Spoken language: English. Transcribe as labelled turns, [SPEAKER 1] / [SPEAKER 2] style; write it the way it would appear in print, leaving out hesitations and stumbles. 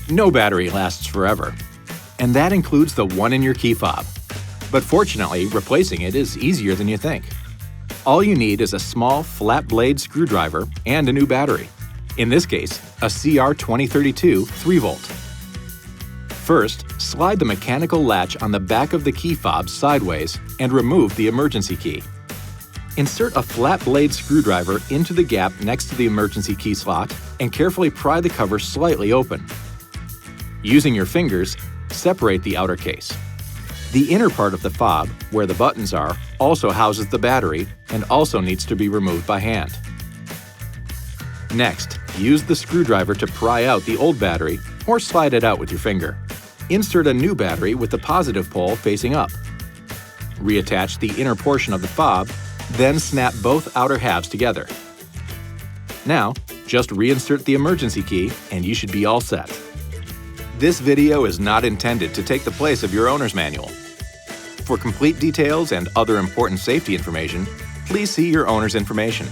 [SPEAKER 1] No battery lasts forever, and that includes the one in your key fob. But fortunately, replacing it is easier than you think. All you need is a small, flat blade screwdriver and a new battery. In this case, a CR2032 3-volt. First, slide the mechanical latch on the back of the key fob sideways and remove the emergency key. Insert a flat blade screwdriver into the gap next to the emergency key slot and carefully pry the cover slightly open. Using your fingers, separate the outer case. The inner part of the fob, where the buttons are, also houses the battery and also needs to be removed by hand. Next, use the screwdriver to pry out the old battery or slide it out with your finger. Insert a new battery with the positive pole facing up. Reattach the inner portion of the fob, then snap both outer halves together. Now, just reinsert the emergency key and you should be all set. This video is not intended to take the place of your owner's manual. For complete details and other important safety information, please see your owner's information.